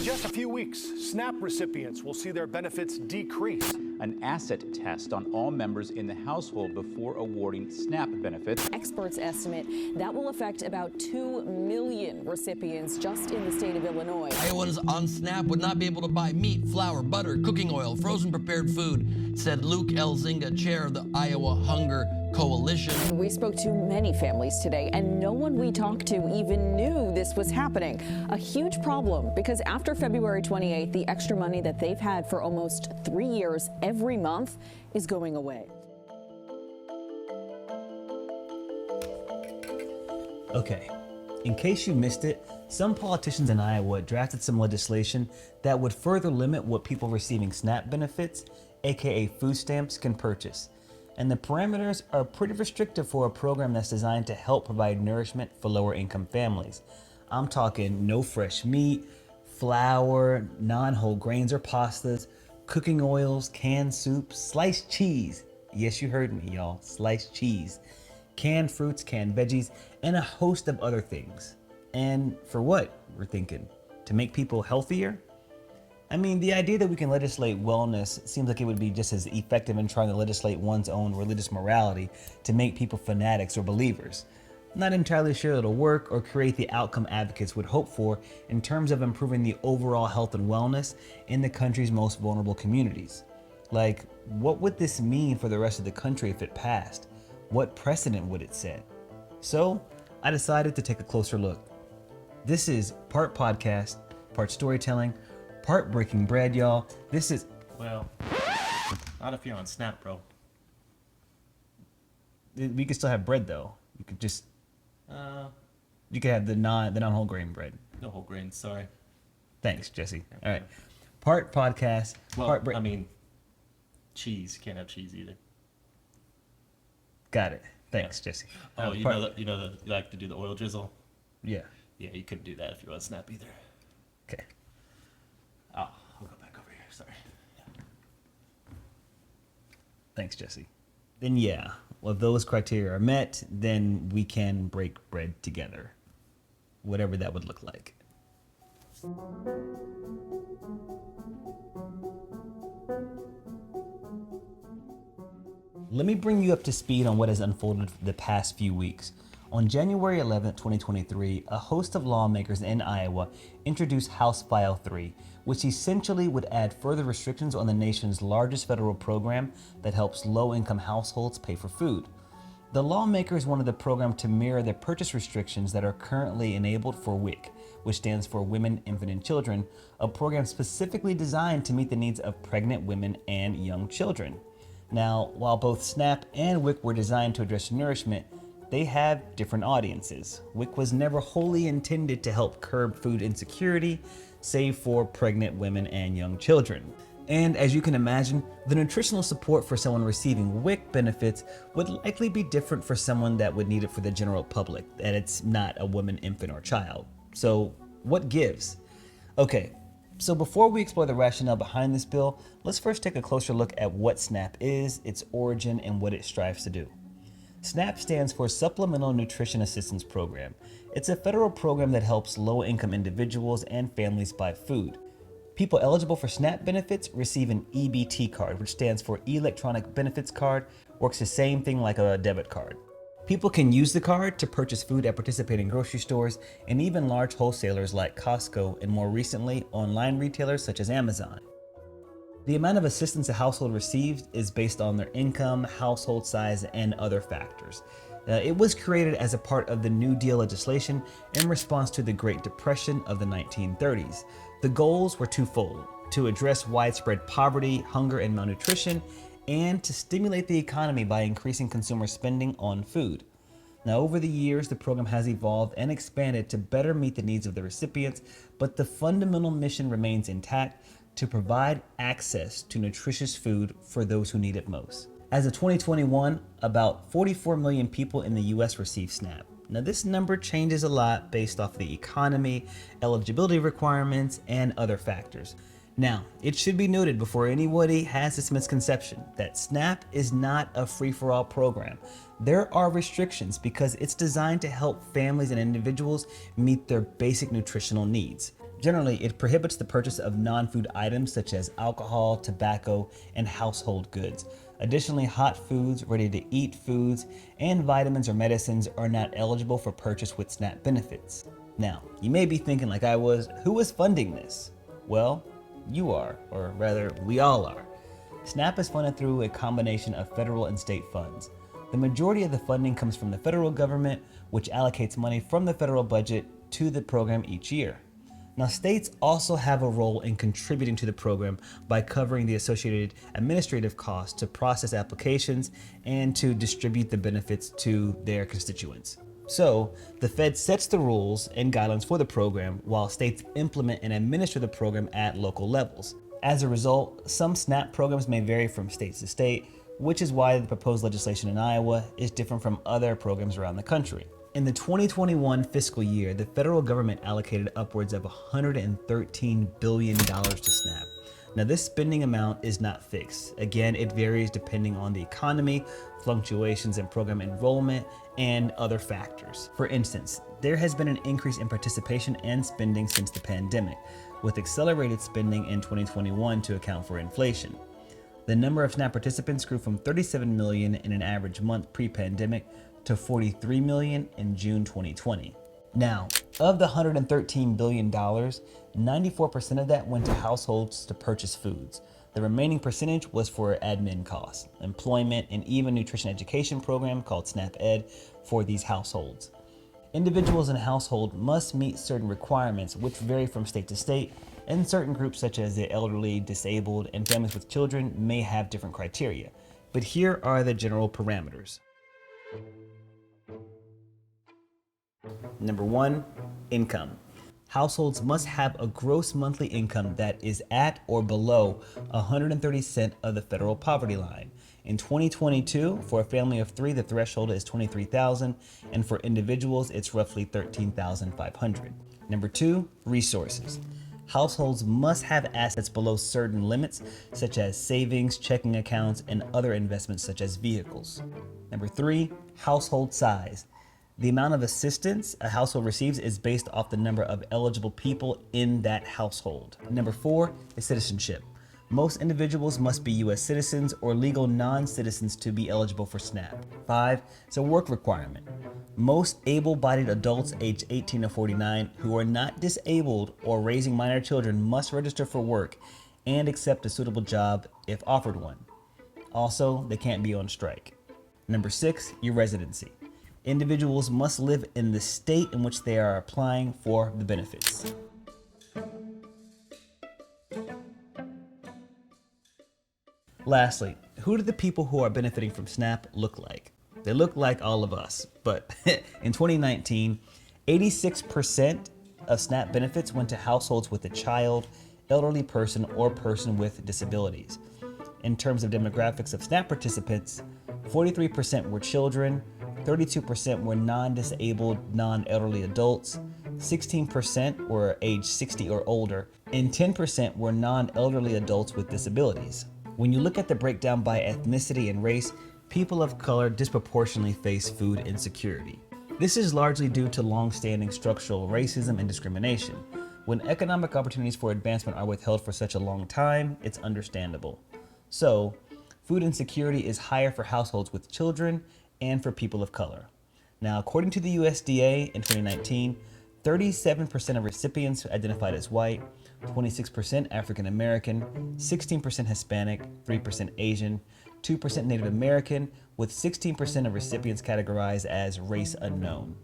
just a few weeks, SNAP recipients will see their benefits decrease. An asset test on all members in the household before awarding SNAP benefits. Experts estimate that will affect about 2 million recipients just in the state of Illinois. Iowans on SNAP would not be able to buy meat, flour, butter, cooking oil, frozen prepared food, said Luke Elzinga, chair of the Iowa Hunger Coalition. We spoke to many families today, and no one we talked to even knew this was happening. A huge problem, because after February 28th, the extra money that they've had for almost 3 years every month is going away. Okay, in case you missed it, some politicians in Iowa drafted some legislation that would further limit what people receiving SNAP benefits, aka food stamps, can purchase. And the parameters are pretty restrictive for a program that's designed to help provide nourishment for lower income families. I'm talking no fresh meat, flour, non-whole grains or pastas, cooking oils, canned soups, sliced cheese. Yes, you heard me, y'all, sliced cheese. Canned fruits, canned veggies, and a host of other things. And for what, we're thinking? To make people healthier? I mean, the idea that we can legislate wellness seems like it would be just as effective in trying to legislate one's own religious morality to make people fanatics or believers. I'm not entirely sure it'll work or create the outcome advocates would hope for in terms of improving the overall health and wellness in the country's most vulnerable communities. Like, what would this mean for the rest of the country if it passed? What precedent would it set? So, I decided to take a closer look. This is part podcast, part storytelling, part breaking bread, y'all. This is... Well, not if you're on SNAP, bro. We could still have bread, though. You could just... you could have the non-whole grain bread. No whole grains, sorry. Thanks, Jesse. All right. Part podcast, Well, part bread. I mean, cheese. Can't have cheese either. Got it. Thanks, Jesse. Oh, you know that you like to do the oil drizzle? Yeah. Yeah, you couldn't do that if you're on SNAP either. Okay. Oh, I'll go back over here. Sorry. Thanks, Jesse. Then yeah, well, if those criteria are met, then we can break bread together. Whatever that would look like. Let me bring you up to speed on what has unfolded the past few weeks. On January 11, 2023, a host of lawmakers in Iowa introduced House File 3, which essentially would add further restrictions on the nation's largest federal program that helps low-income households pay for food. The lawmakers wanted the program to mirror the purchase restrictions that are currently enabled for WIC, which stands for Women, Infant, and Children, a program specifically designed to meet the needs of pregnant women and young children. Now, while both SNAP and WIC were designed to address nourishment, they have different audiences. WIC was never wholly intended to help curb food insecurity, save for pregnant women and young children. And as you can imagine, the nutritional support for someone receiving WIC benefits would likely be different for someone that would need it for the general public, and it's not a woman, infant, or child. So what gives? Okay, so before we explore the rationale behind this bill, let's first take a closer look at what SNAP is, its origin, and what it strives to do. SNAP stands for Supplemental Nutrition Assistance Program. It's a federal program that helps low-income individuals and families buy food. People eligible for SNAP benefits receive an EBT card, which stands for Electronic Benefits Card, works the same thing like a debit card. People can use the card to purchase food at participating grocery stores and even large wholesalers like Costco and more recently, online retailers such as Amazon. The amount of assistance a household receives is based on their income, household size, and other factors. It was created as a part of the New Deal legislation in response to the Great Depression of the 1930s. The goals were twofold: to address widespread poverty, hunger, and malnutrition, and to stimulate the economy by increasing consumer spending on food. Now, over the years, the program has evolved and expanded to better meet the needs of the recipients, but the fundamental mission remains intact: to provide access to nutritious food for those who need it most. As of 2021, about 44 million people in the US receive SNAP. Now, this number changes a lot based off the economy, eligibility requirements, and other factors. Now, it should be noted before anybody has this misconception that SNAP is not a free-for-all program. There are restrictions because it's designed to help families and individuals meet their basic nutritional needs. Generally, it prohibits the purchase of non-food items such as alcohol, tobacco, and household goods. Additionally, hot foods, ready-to-eat foods, and vitamins or medicines are not eligible for purchase with SNAP benefits. Now, you may be thinking like I was, who is funding this? Well, you are, or rather, we all are. SNAP is funded through a combination of federal and state funds. The majority of the funding comes from the federal government, which allocates money from the federal budget to the program each year. Now, states also have a role in contributing to the program by covering the associated administrative costs to process applications and to distribute the benefits to their constituents. So, the Fed sets the rules and guidelines for the program while states implement and administer the program at local levels. As a result, some SNAP programs may vary from state to state, which is why the proposed legislation in Iowa is different from other programs around the country. In the 2021 fiscal year, the federal government allocated upwards of $113 billion to SNAP. Now, this spending amount is not fixed. Again, it varies depending on the economy, fluctuations in program enrollment, and other factors. For instance, there has been an increase in participation and spending since the pandemic, with accelerated spending in 2021 to account for inflation. The number of SNAP participants grew from 37 million in an average month pre-pandemic to 43 million in June 2020. Now, of the $113 billion, 94% of that went to households to purchase foods. The remaining percentage was for admin costs, employment, and even nutrition education program called SNAP Ed for these households. Individuals in a household must meet certain requirements which vary from state to state, and certain groups such as the elderly, disabled, and families with children may have different criteria. But here are the general parameters. Number 1, income. Households must have a gross monthly income that is at or below 130 cents of the federal poverty line. In 2022, for a family of 3, the threshold is $23,000, and for individuals, it's roughly $13,500. Number 2, resources. Households must have assets below certain limits, such as savings, checking accounts, and other investments such as vehicles. Number 3, household size. The amount of assistance a household receives is based off the number of eligible people in that household. Number 4 is citizenship. Most individuals must be U.S. citizens or legal non-citizens to be eligible for SNAP. 5 is a work requirement. Most able-bodied adults aged 18 to 49 who are not disabled or raising minor children must register for work and accept a suitable job if offered one. Also, they can't be on strike. Number 6, your residency. Individuals must live in the state in which they are applying for the benefits. Lastly, who do the people who are benefiting from SNAP look like? They look like all of us, but in 2019, 86% of SNAP benefits went to households with a child, elderly person, or person with disabilities. In terms of demographics of SNAP participants, 43% were children, 32% were non-disabled, non-elderly adults, 16% were age 60 or older, and 10% were non-elderly adults with disabilities. When you look at the breakdown by ethnicity and race, people of color disproportionately face food insecurity. This is largely due to long-standing structural racism and discrimination. When economic opportunities for advancement are withheld for such a long time, it's understandable. So, food insecurity is higher for households with children and for people of color. Now, according to the USDA in 2019, 37% of recipients identified as white, 26% African American, 16% Hispanic, 3% Asian, 2% Native American, with 16% of recipients categorized as race unknown.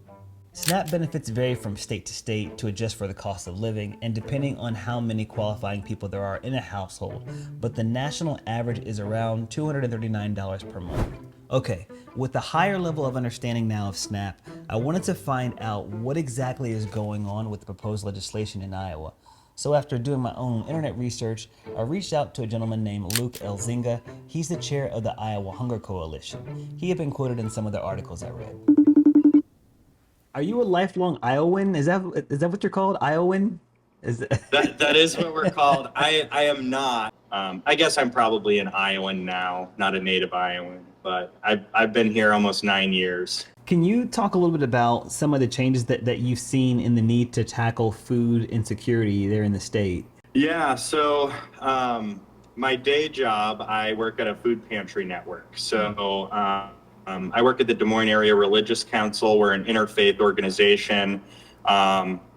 SNAP benefits vary from state to state to adjust for the cost of living and depending on how many qualifying people there are in a household, but the national average is around $239 per month. Okay, with a higher level of understanding now of SNAP, I wanted to find out what exactly is going on with the proposed legislation in Iowa. So after doing my own internet research, I reached out to a gentleman named Luke Elzinga. He's the chair of the Iowa Hunger Coalition. He had been quoted in some of the articles I read. Are you a lifelong Iowan? Is that what you're called, Iowan? That is what we're called. I am not. I guess I'm probably an Iowan now, not a native Iowan, but I've been here almost 9 years. Can you talk a little bit about some of the changes that you've seen in the need to tackle food insecurity there in the state? Yeah, so my day job, I work at a food pantry network. So I work at the Des Moines Area Religious Council. We're an interfaith organization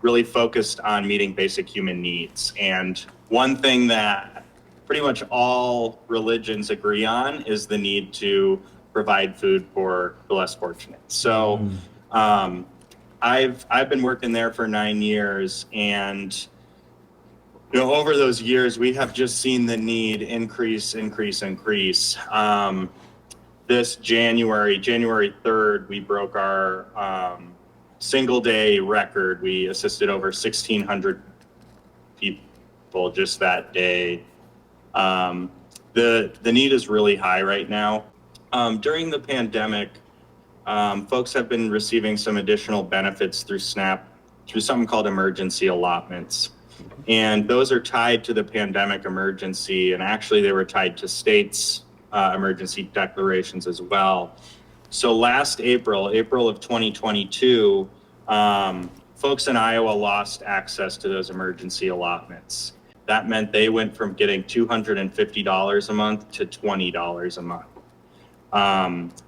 really focused on meeting basic human needs. And one thing that pretty much all religions agree on is the need to provide food for the less fortunate. So I've been working there for 9 years, and over those years, we have just seen the need increase. This January 3rd, we broke our single day record. We assisted over 1,600 people just that day. The need is really high right now. During the pandemic, folks have been receiving some additional benefits through SNAP, through something called emergency allotments. And those are tied to the pandemic emergency, and actually they were tied to states' emergency declarations as well. So last April of 2022, folks in Iowa lost access to those emergency allotments. That meant they went from getting $250 a month to $20 a month.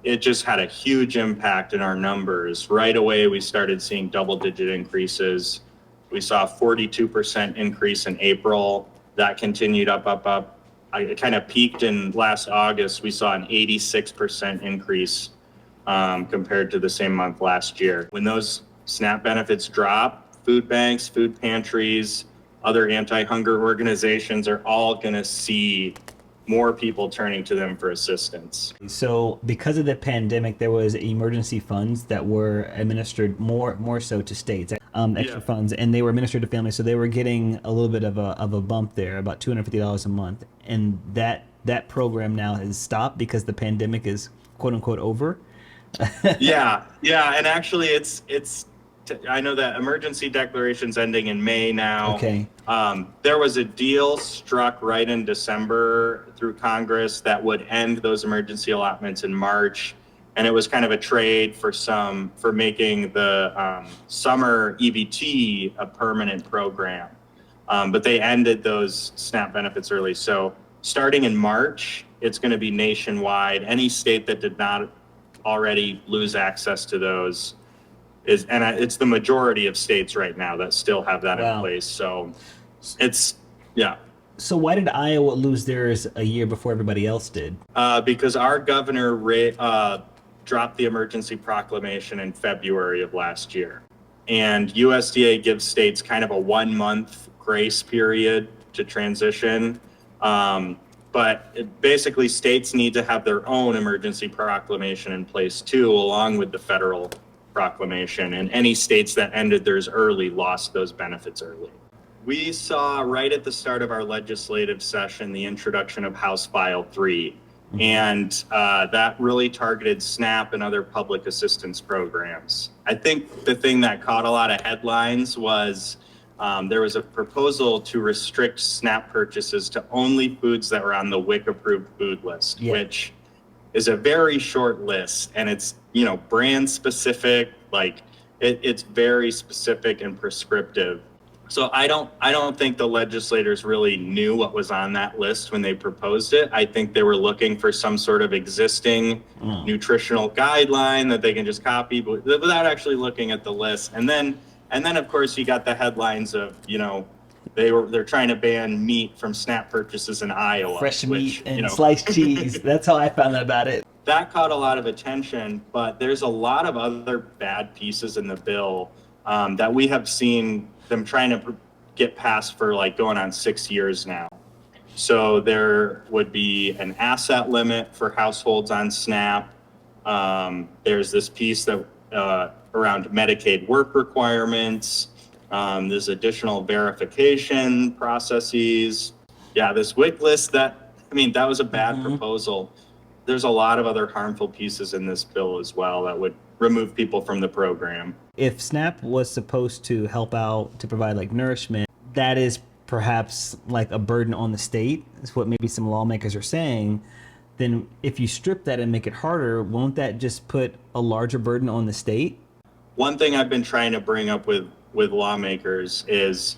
It just had a huge impact in our numbers. Right away, we started seeing double-digit increases. We saw a 42% increase in April. That continued up. It kind of peaked in last August. We saw an 86% increase compared to the same month last year. When those SNAP benefits drop, food banks, food pantries, other anti-hunger organizations are all going to see more people turning to them for assistance. So because of the pandemic, there was emergency funds that were administered more so to states, extra funds, and they were administered to families. So they were getting a little bit of a bump there, about $250 a month. And that program now has stopped because the pandemic is quote unquote over. Yeah. And actually I know that emergency declaration's ending in May now. Okay. There was a deal struck right in December through Congress that would end those emergency allotments in March. And it was kind of a trade for making the summer EBT a permanent program. But they ended those SNAP benefits early. So starting in March, it's going to be nationwide. Any state that did not already lose access to those it's the majority of states right now that still have that in place. So So why did Iowa lose theirs a year before everybody else did? Because our governor dropped the emergency proclamation in February of last year. And USDA gives states kind of a 1-month grace period to transition. But basically states need to have their own emergency proclamation in place too, along with the federal proclamation, and any states that ended theirs early lost those benefits early. We saw right at the start of our legislative session the introduction of House File 3, and that really targeted SNAP and other public assistance programs. I think the thing that caught a lot of headlines was there was a proposal to restrict SNAP purchases to only foods that were on the WIC approved food list, which is a very short list, and it's brand specific, like it's very specific and prescriptive. So I don't think the legislators really knew what was on that list when they proposed it. I think they were looking for some sort of existing nutritional guideline that they can just copy, but without actually looking at the list. And then of course you got the headlines of they're trying to ban meat from SNAP purchases in Iowa. Fresh meat and sliced cheese. That's how I found out about it. That caught a lot of attention, but there's a lot of other bad pieces in the bill that we have seen them trying to get passed for going on 6 years now. So there would be an asset limit for households on SNAP. There's this piece that around Medicaid work requirements. There's additional verification processes. Yeah, this WIC list, that was a bad proposal. There's a lot of other harmful pieces in this bill as well that would remove people from the program. If SNAP was supposed to help out to provide nourishment, that is perhaps a burden on the state. Is what maybe some lawmakers are saying. then if you strip that and make it harder, won't that just put a larger burden on the state? One thing I've been trying to bring up with lawmakers is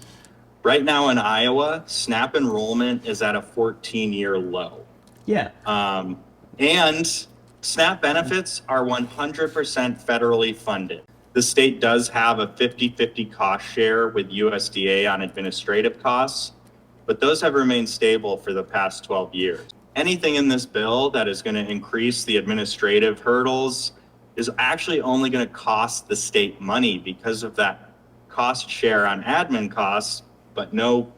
right now in Iowa, SNAP enrollment is at a 14-year low. Yeah. And SNAP benefits are 100% federally funded. The state does have a 50-50 cost share with USDA on administrative costs, but those have remained stable for the past 12 years. Anything in this bill that is going to increase the administrative hurdles is actually only going to cost the state money because of that cost share on admin costs, but no,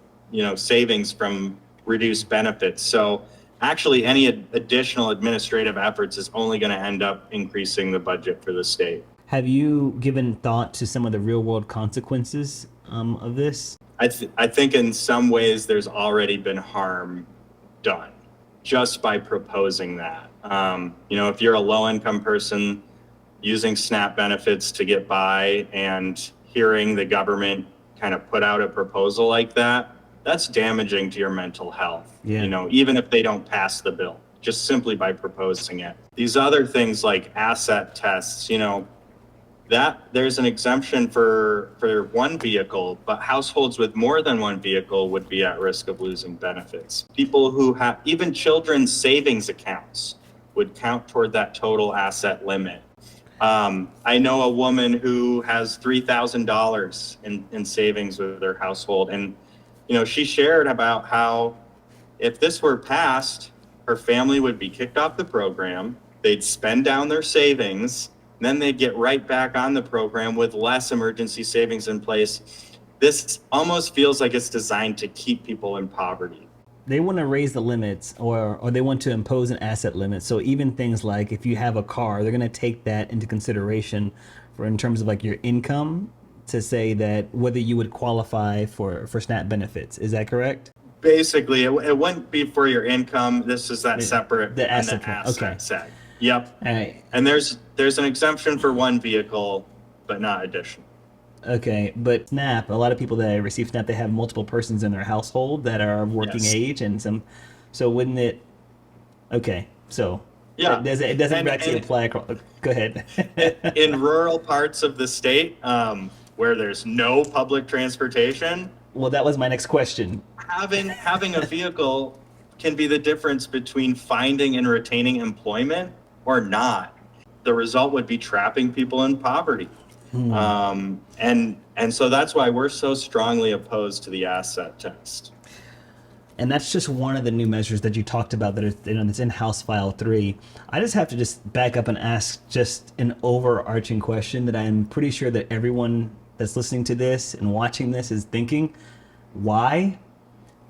savings from reduced benefits. So actually any additional administrative efforts is only going to end up increasing the budget for the state. Have you given thought to some of the real world consequences of this? I think in some ways there's already been harm done just by proposing that. If you're a low income person using SNAP benefits to get by and hearing the government kind of put out a proposal like that, that's damaging to your mental health. Yeah. Even if they don't pass the bill, just simply by proposing it. These other things like asset tests, that there's an exemption for one vehicle, but households with more than one vehicle would be at risk of losing benefits. People who have even children's savings accounts would count toward that total asset limit. I know a woman who has $3,000 in savings with her household, and she shared about how if this were passed, her family would be kicked off the program, they'd spend down their savings, then they'd get right back on the program with less emergency savings in place. This almost feels like it's designed to keep people in poverty. They want to raise the limits or they want to impose an asset limit. So even things like if you have a car, they're going to take that into consideration in terms of like your income to say that whether you would qualify for SNAP benefits. Is that correct? Basically, it wouldn't be for your income. This is that separate the asset asset okay. set. Yep. All right. And there's an exemption for one vehicle, but not additional. Okay, but SNAP, a lot of people that receive SNAP, they have multiple persons in their household that are of working Yes. age, and so wouldn't it? Okay, so Yeah. it doesn't And- actually and- apply. Go ahead. In rural parts of the state, where there's no public transportation, Well, that was my next question. having a vehicle can be the difference between finding and retaining employment or not. The result would be trapping people in poverty. And so that's why we're so strongly opposed to the asset test. And that's just one of the new measures that you talked about that's in House File 3. I just have to just back up and ask just an overarching question that I'm pretty sure that everyone that's listening to this and watching this is thinking. Why?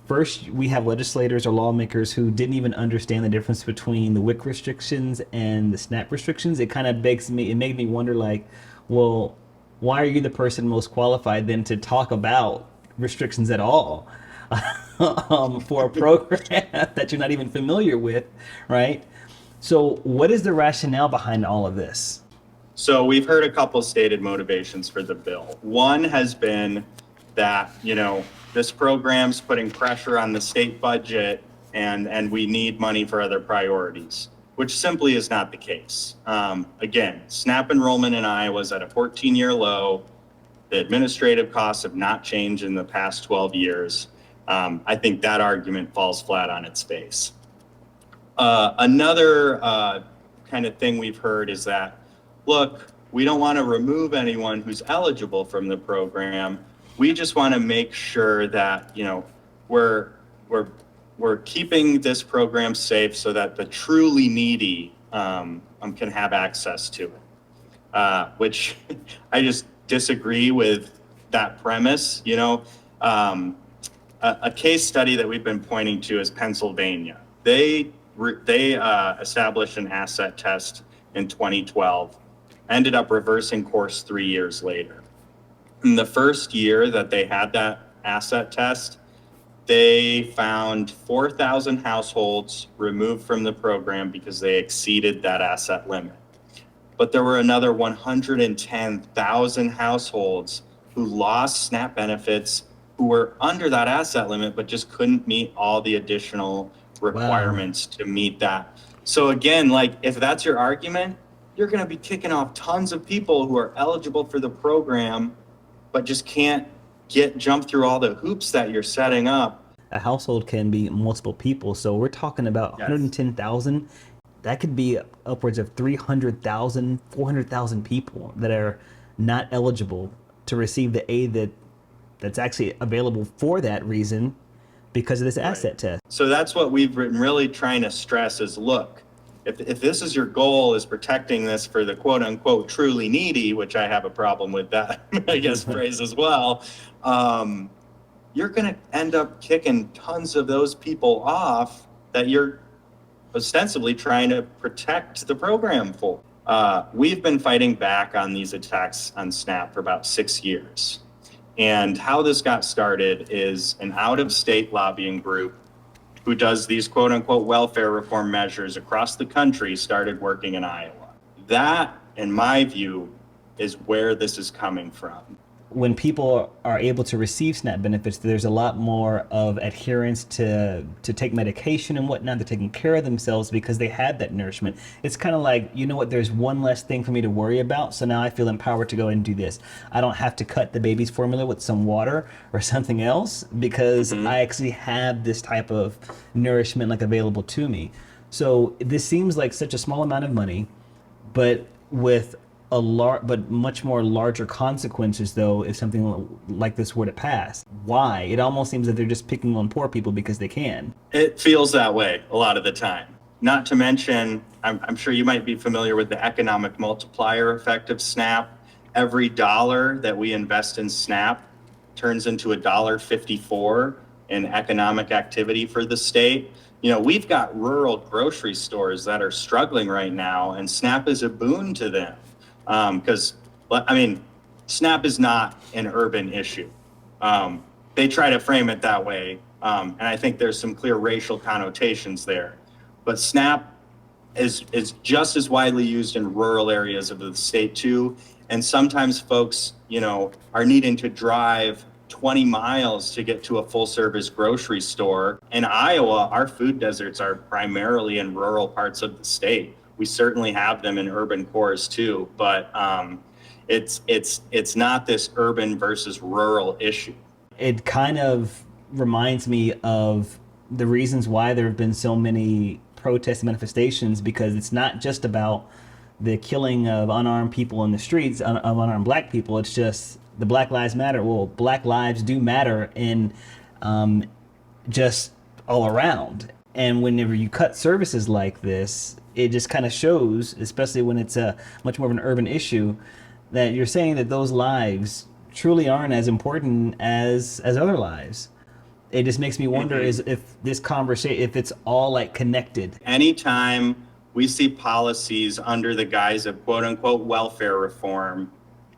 First, we have legislators or lawmakers who didn't even understand the difference between the WIC restrictions and the SNAP restrictions. It kind of made me wonder, like, well, why are you the person most qualified then to talk about restrictions at all for a program that you're not even familiar with, right? So what is the rationale behind all of this? So we've heard a couple stated motivations for the bill. One has been that, this program's putting pressure on the state budget and we need money for other priorities, which simply is not the case. Again, SNAP enrollment in Iowa is at a 14-year low. The administrative costs have not changed in the past 12 years. I think that argument falls flat on its face. Another kind of thing we've heard is that, look, we don't want to remove anyone who's eligible from the program. We just want to make sure that, we're keeping this program safe so that the truly needy can have access to it, which I just disagree with that premise. A case study that we've been pointing to is Pennsylvania. They established an asset test in 2012, ended up reversing course 3 years later. In the first year that they had that asset test, they found 4,000 households removed from the program because they exceeded that asset limit. But there were another 110,000 households who lost SNAP benefits who were under that asset limit, but just couldn't meet all the additional requirements to meet that. So again, like if that's your argument, you're going to be kicking off tons of people who are eligible for the program, but just can't jump through all the hoops that you're setting up. A household can be multiple people, so we're talking about 110,000. That could be upwards of 300,000, 400,000 people that are not eligible to receive the aid that's actually available for that reason because of this asset test. So that's what we've been really trying to stress is, look, if this is your goal, is protecting this for the quote unquote truly needy, which I have a problem with that, I guess, phrase as well, you're going to end up kicking tons of those people off that you're ostensibly trying to protect the program for. We've been fighting back on these attacks on SNAP for about 6 years. And how this got started is an out-of-state lobbying group who does these quote unquote welfare reform measures across the country started working in Iowa. That, in my view, is where this is coming from. When people are able to receive SNAP benefits, there's a lot more of adherence to take medication and whatnot. They're taking care of themselves because they had that nourishment. It's kind of like, you know what, there's one less thing for me to worry about, so now I feel empowered to go and do this. I don't have to cut the baby's formula with some water or something else because I actually have this type of nourishment like available to me. So this seems like such a small amount of money, but with but much more larger consequences though if something like this were to pass. Why? It almost seems that they're just picking on poor people because they can. It feels that way a lot of the time. Not to mention, I'm sure you might be familiar with the economic multiplier effect of SNAP. Every dollar that we invest in SNAP turns into $1.54 in economic activity for the state. You know, we've got rural grocery stores that are struggling right now, and SNAP is a boon to them. Because, I mean, SNAP is not an urban issue. They try to frame it that way, and I think there's some clear racial connotations there. But SNAP is just as widely used in rural areas of the state too, and sometimes folks, you know, are needing to drive 20 miles to get to a full-service grocery store. In Iowa, our food deserts are primarily in rural parts of the state. We certainly have them in urban cores too, but it's not this urban versus rural issue. It kind of reminds me of the reasons why there have been so many protests and manifestations, because it's not just about the killing of unarmed people in the streets, of unarmed black people. It's just the Black Lives Matter. Well, Black lives do matter in just all around. And whenever you cut services like this, it just kind of shows, especially when it's a much more of an urban issue, that you're saying that those lives truly aren't as important as other lives. It just makes me wonder is if this conversation, if it's all like connected. Anytime we see policies under the guise of quote unquote welfare reform,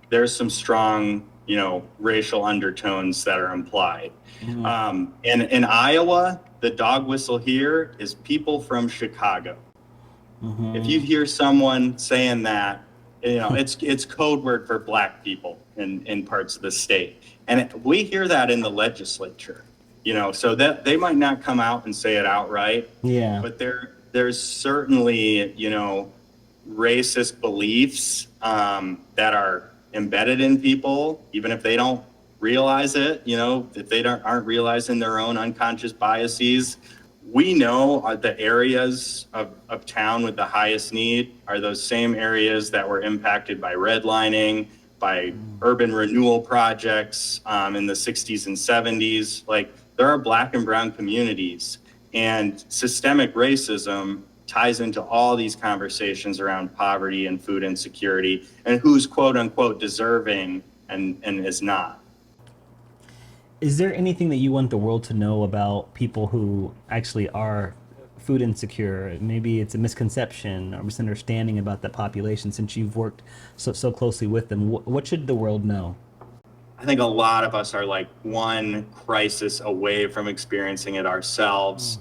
there's some strong, you know, racial undertones that are implied. In Iowa, the dog whistle here is people from Chicago. If you hear someone saying that, you know, it's code word for black people in parts of the state. And we hear that in the legislature, you know, so that they might not come out and say it outright. Yeah. But there's certainly, you know, racist beliefs that are embedded in people, even if they don't realize it, you know, if they aren't realizing their own unconscious biases. We know the areas of town with the highest need are those same areas that were impacted by redlining, by urban renewal projects in the 60s and 70s. Like, there are black and brown communities, and systemic racism ties into all these conversations around poverty and food insecurity and who's quote unquote deserving and is not. Is there anything that you want the world to know about people who actually are food insecure? Maybe it's a misconception or misunderstanding about the population, since you've worked so closely with them. What should the world know? I think a lot of us are like one crisis away from experiencing it ourselves.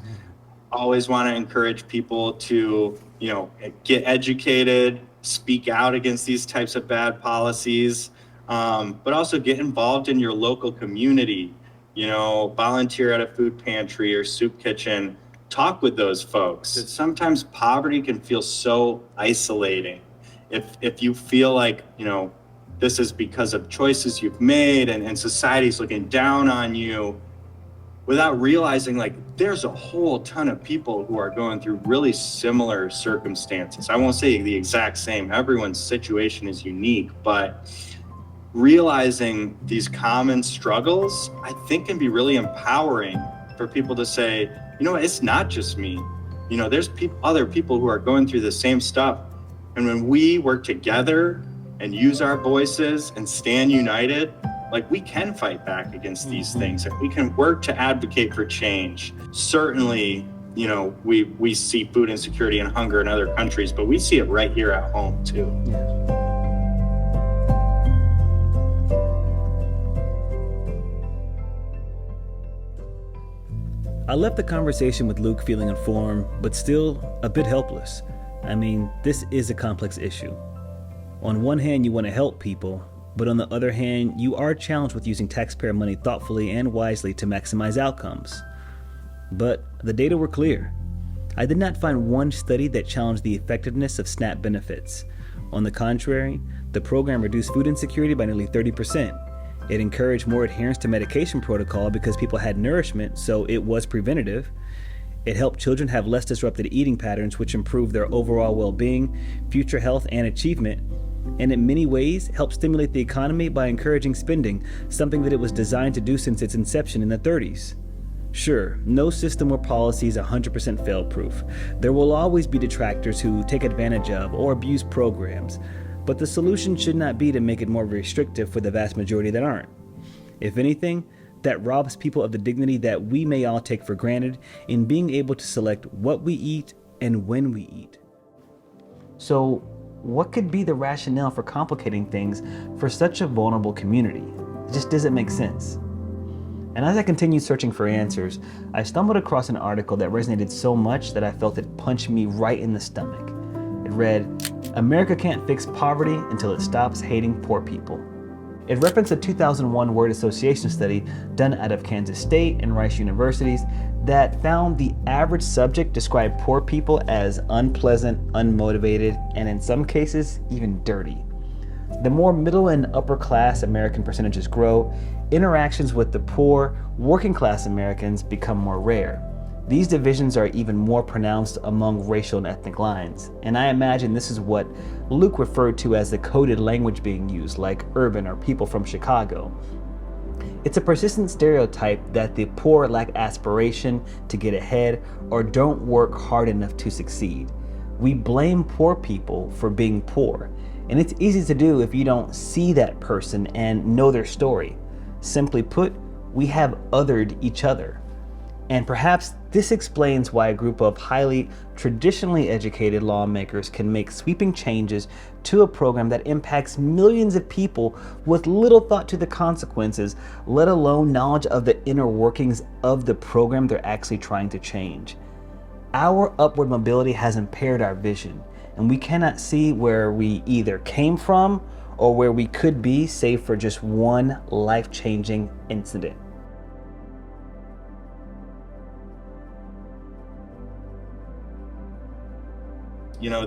Always want to encourage people to, you know, get educated, speak out against these types of bad policies. But also get involved in your local community, you know, volunteer at a food pantry or soup kitchen. talk with those folks. Sometimes poverty can feel so isolating. If you feel like, this is because of choices you've made and society's looking down on you, without realizing like there's a whole ton of people who are going through really similar circumstances. I won't say the exact same, everyone's situation is unique, but realizing these common struggles, I think can be really empowering for people to say, it's not just me. There's other people who are going through the same stuff. And when we work together and use our voices and stand united, like we can fight back against these things and we can work to advocate for change. Certainly, we see food insecurity and hunger in other countries, but we see it right here at home too. I left the conversation with Luke feeling informed, but still a bit helpless. I mean, this is a complex issue. On one hand, you want to help people, but on the other hand, you are challenged with using taxpayer money thoughtfully and wisely to maximize outcomes. But the data were clear. I did not find one study that challenged the effectiveness of SNAP benefits. On the contrary, the program reduced food insecurity by nearly 30%. It encouraged more adherence to medication protocol because people had nourishment, so it was preventative. It helped children have less disrupted eating patterns, which improved their overall well-being, future health, and achievement. And in many ways, helped stimulate the economy by encouraging spending, something that it was designed to do since its inception in the 30s. Sure, no system or policy is 100% fail-proof. There will always be detractors who take advantage of or abuse programs, but the solution should not be to make it more restrictive for the vast majority that aren't. If anything, that robs people of the dignity that we may all take for granted in being able to select what we eat and when we eat. So, what could be the rationale for complicating things for such a vulnerable community? It just doesn't make sense. And as I continued searching for answers, I stumbled across an article that resonated so much that I felt it punched me right in the stomach. It read, "America can't fix poverty until it stops hating poor people." It referenced a 2001 word association study done out of Kansas State and Rice universities that found the average subject described poor people as unpleasant, unmotivated, and in some cases, even dirty. The more middle and upper class American percentages grow, interactions with the poor, working class Americans become more rare. These divisions are even more pronounced among racial and ethnic lines, and I imagine this is what Luke referred to as the coded language being used, like urban or people from Chicago. It's a persistent stereotype that the poor lack aspiration to get ahead or don't work hard enough to succeed. We blame poor people for being poor, and it's easy to do if you don't see that person and know their story. Simply put, we have othered each other. And perhaps this explains why a group of highly traditionally educated lawmakers can make sweeping changes to a program that impacts millions of people with little thought to the consequences, let alone knowledge of the inner workings of the program they're actually trying to change. Our upward mobility has impaired our vision, and we cannot see where we either came from or where we could be, save for just one life-changing incident.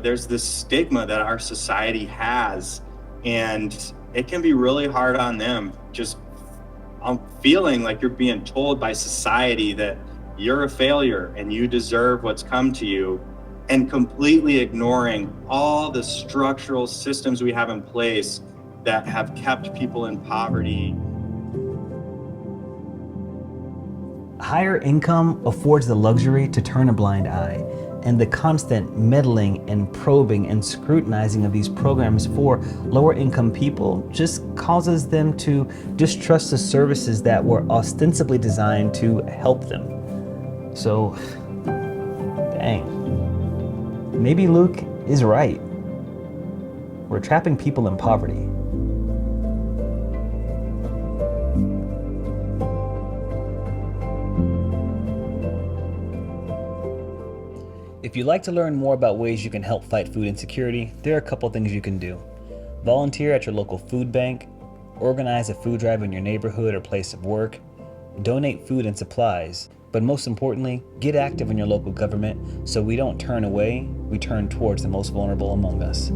There's this stigma that our society has, and it can be really hard on them. Just feeling like you're being told by society that you're a failure and you deserve what's come to you, and completely ignoring all the structural systems we have in place that have kept people in poverty. Higher income affords the luxury to turn a blind eye, and the constant meddling and probing and scrutinizing of these programs for lower income people just causes them to distrust the services that were ostensibly designed to help them. So, dang, maybe Luke is right. We're trapping people in poverty. If you'd like to learn more about ways you can help fight food insecurity, there are a couple things you can do. Volunteer at your local food bank, organize a food drive in your neighborhood or place of work, donate food and supplies, But most importantly, get active in your local government so we don't turn away, we turn towards the most vulnerable among us.